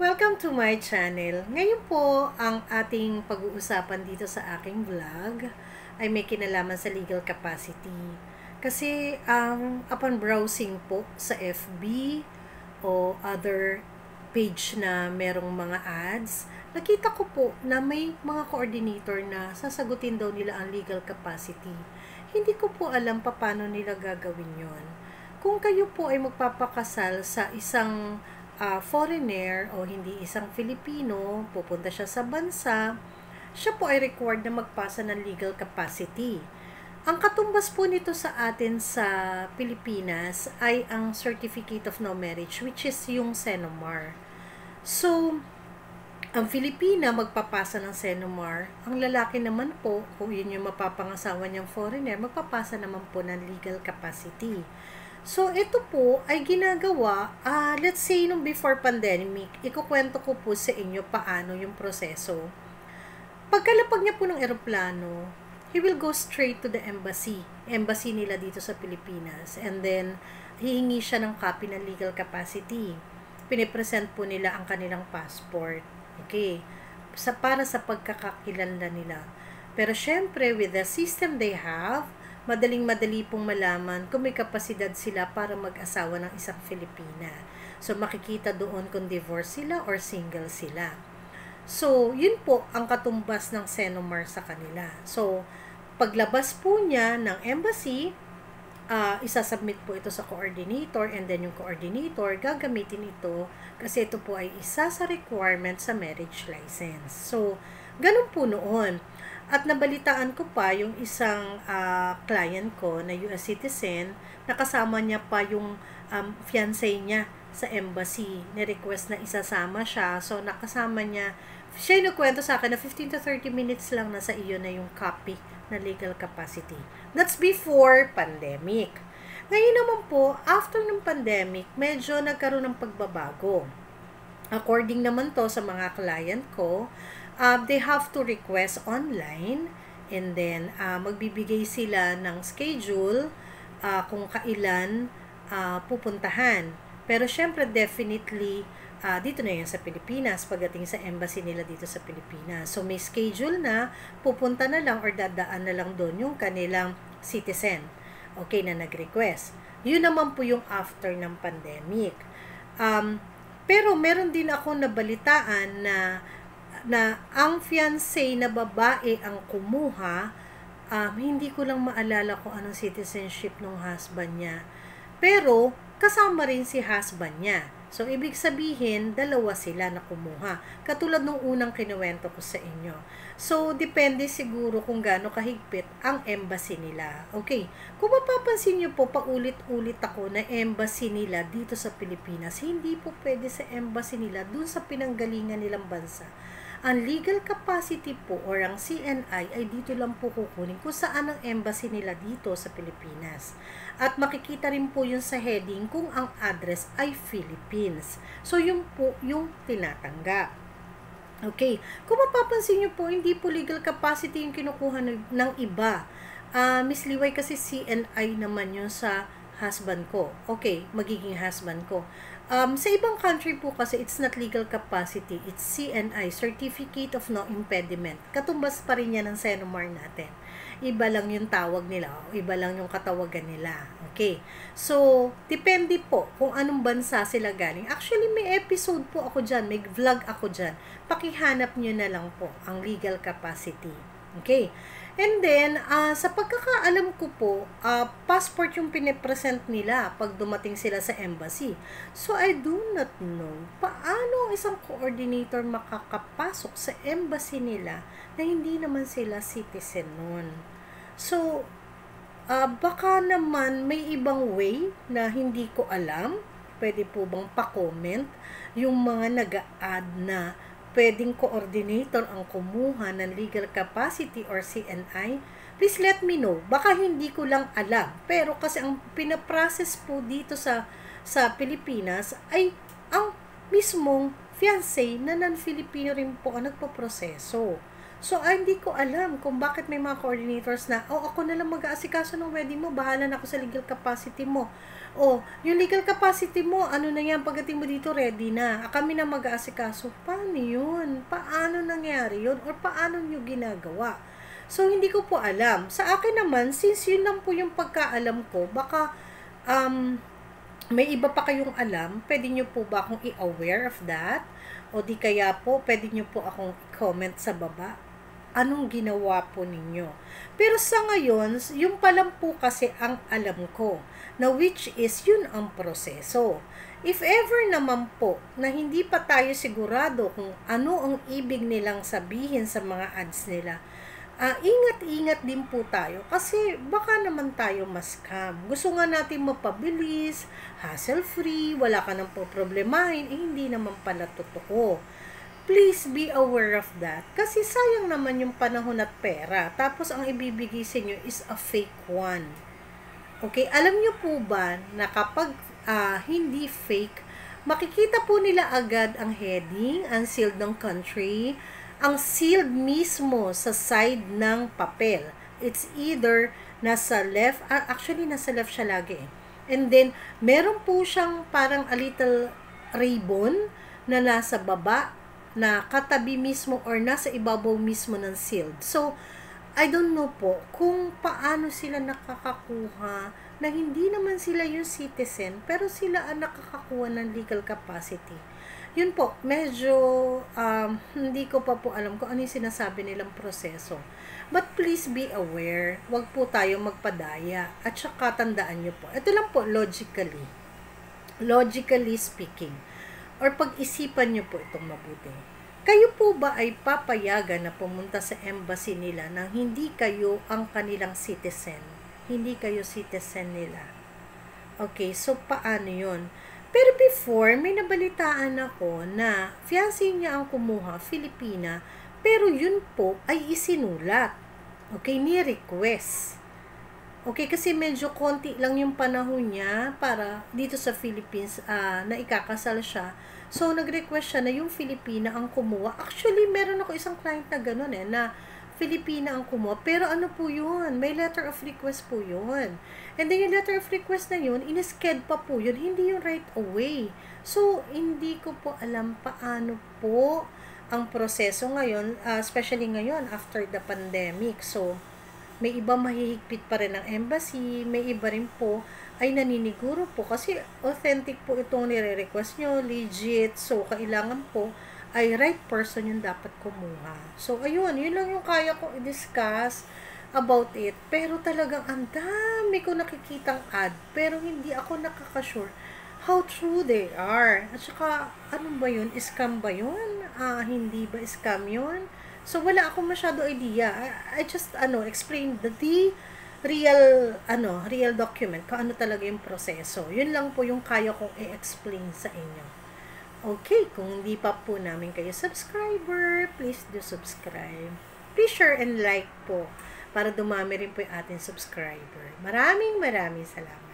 Welcome to my channel. Ngayon po, ang ating pag-uusapan dito sa aking vlog ay may kinalaman sa legal capacity. Kasi upon browsing po sa FB o other page na merong mga ads, nakita ko po na may mga coordinator na sasagutin daw nila ang legal capacity. Hindi ko po alam paano nila gagawin yon. Kung kayo po ay magpapakasal sa isang foreigner o hindi isang Filipino, pupunta siya sa bansa, siya po ay required na magpasa ng legal capacity. Ang katumbas po nito sa atin sa Pilipinas ay ang Certificate of No Marriage, which is yung Senomar. So, ang Filipina magpapasa ng Senomar, ang lalaki naman po, kung yun yung mapapangasawa niyang foreigner, magpapasa naman po ng legal capacity. So, ito po ay ginagawa, let's say, nung before pandemic, ikukwento ko po sa inyo paano yung proseso. Pagkalapag niya po ng eroplano, he will go straight to the embassy nila dito sa Pilipinas, and then, hihingi siya ng copy ng legal capacity. Pinipresent po nila ang kanilang passport. Okay? Para sa pagkakakilala nila. Pero syempre, with the system they have, madaling-madali pong malaman kung may kapasidad sila para mag-asawa ng isang Filipina. So, makikita doon kung divorce sila or single sila. So, yun po ang katumbas ng Senomar sa kanila. So, paglabas po niya ng embassy, isasubmit po ito sa coordinator, and then yung coordinator gagamitin ito kasi ito po ay isa sa requirement sa marriage license. So, ganun po noon. At nabalitaan ko pa yung isang client ko na US citizen, nakasama niya pa yung fiancé niya sa embassy. Ni-request na isasama siya. So, nakasama niya. Siya yung nagkwento sa akin na 15 to 30 minutes lang nasa iyo na yung copy na legal capacity. That's before pandemic. Ngayon naman po, after ng pandemic, medyo nagkaroon ng pagbabago. According naman to sa mga client ko, they have to request online, and then magbibigay sila ng schedule kung kailan pupuntahan. Pero syempre definitely dito na yan sa Pilipinas pagdating sa embassy nila dito sa Pilipinas. So may schedule na, pupunta na lang or dadaan na lang doon yung kanilang citizen. Okay, na nag-request. Yun naman po yung after ng pandemic. Pero meron din ako nabalitaan na ang fiancé na babae ang kumuha, hindi ko lang maalala kung anong citizenship ng husband niya. Pero, kasama rin si husband niya. So, ibig sabihin, dalawa sila na kumuha. Katulad nung unang kinuwento ko sa inyo. So, depende siguro kung gaano kahigpit ang embassy nila. Okay, kung mapapansin nyo po, paulit-ulit ako na embassy nila dito sa Pilipinas, hindi po pwede sa embassy nila dun sa pinanggalingan nilang bansa. Ang legal capacity po or ang CNI ay dito lang po kukunin kung saan ang embassy nila dito sa Pilipinas. At makikita rin po yun sa heading kung ang address ay Philippines. So, yun po yung tinatanggap. Okay. Kung mapapansin nyo po, hindi po legal capacity yung kinukuha ng iba. Miss Liway kasi CNI naman yun sa husband ko. Okay, magiging husband ko. Sa ibang country po kasi, it's not legal capacity. It's CNI, Certificate of No Impediment. Katumbas pa rin yan ng Senomar natin. Iba lang yung tawag nila, o iba lang yung katawagan nila. Okay. So, depende po kung anong bansa sila galing. Actually, may episode po ako dyan, may vlog ako dyan. Pakihanap nyo na lang po ang legal capacity. Okay. And then, sa pagkakaalam ko po, passport yung pinipresent nila pag dumating sila sa embassy. So, I do not know paano isang coordinator makakapasok sa embassy nila na hindi naman sila citizen nun. So, baka naman may ibang way na hindi ko alam. Pwede po bang pa-comment yung mga nag-a-add na pwedeng coordinator ang kumuha ng legal capacity or CNI? Please let me know. Baka hindi ko lang alam. Pero kasi ang pinaprocess po dito sa Pilipinas ay ang mismong fiancé na non-Filipino rin po ang nagpoproseso. So, hindi ko alam kung bakit may mga coordinators na, ako na lang mag-aasikaso ng wedding mo, bahala na ako sa legal capacity mo. Yung legal capacity mo, ano na yan, pagdating mo dito, ready na. Kami na mag-aasikaso. Paano yun? Paano nangyari yun? Or paano nyo ginagawa? So, hindi ko po alam. Sa akin naman, since yun lang po yung pagkaalam ko, baka, may iba pa kayong alam, pwede nyo po ba akong i-aware of that? O di kaya po, pwede nyo po akong i-comment sa baba anong ginawa po ninyo. Pero sa ngayon, yung pa lang po kasi ang alam ko, na which is yun ang proseso. If ever naman po na hindi pa tayo sigurado kung ano ang ibig nilang sabihin sa mga ads nila, ingat-ingat din po tayo kasi baka naman tayo ma-scam. Gusto nga natin mapabilis, hassle-free, wala ka nang poproblemahin, hindi naman pala totoo. Please be aware of that. Kasi sayang naman yung panahon at pera. Tapos ang ibibigay sa inyo is a fake one. Okay? Alam nyo po ba na kapag hindi fake, makikita po nila agad ang heading, ang sealed ng country, ang sealed mismo sa side ng papel. It's either nasa left, actually nasa left siya lagi. And then, meron po siyang parang a little ribbon na nasa baba, na katabi mismo or nasa ibabaw mismo ng sealed. So, I don't know po kung paano sila nakakakuha na hindi naman sila yung citizen, pero sila ang nakakakuha ng legal capacity. Yun po, medyo hindi ko pa po alam kung ano yung sinasabi nilang proseso. But please be aware, wag po tayo magpadaya. At saka tandaan nyo po, ito lang po logically speaking, or pag-isipan nyo po itong mabuti. Kayo po ba ay papayagan na pumunta sa embassy nila nang hindi kayo ang kanilang citizen? Hindi kayo citizen nila. Okay, so paano yun? Pero before, may nabalitaan ako na fiancé niya ang kumuha, Filipina, pero yun po ay isinulat. Okay, ni-request. Okay, kasi medyo konti lang yung panahon niya para dito sa Philippines na ikakasal siya. So, nag-request siya na yung Filipina ang kumuha. Actually, meron ako isang client na gano'n na Filipina ang kumuha. Pero ano po yun? May letter of request po yun. And then yung letter of request na yun, in-sked pa po yun. Hindi yung right away. So, hindi ko po alam paano po ang proseso ngayon, especially ngayon after the pandemic. So, may iba mahihigpit pa rin ang embassy, may iba rin po ay naniniguro po kasi authentic po itong nire-request nyo, legit, so kailangan po ay right person yung dapat kumuha. So ayun, yun lang yung kaya ko i-discuss about it, pero talagang ang dami ko nakikitang ad, pero hindi ako nakakasure how true they are. At saka, ano ba yun? Scam ba yun? Hindi ba scam yun? So, wala akong masyado idea. I just, explain the real document, kung ano talaga yung proseso. Yun lang po yung kaya kong i-explain sa inyo. Okay, kung hindi pa po namin kayo subscriber, please do subscribe. Please share and like po, para dumami rin po yung ating subscriber. Maraming salamat.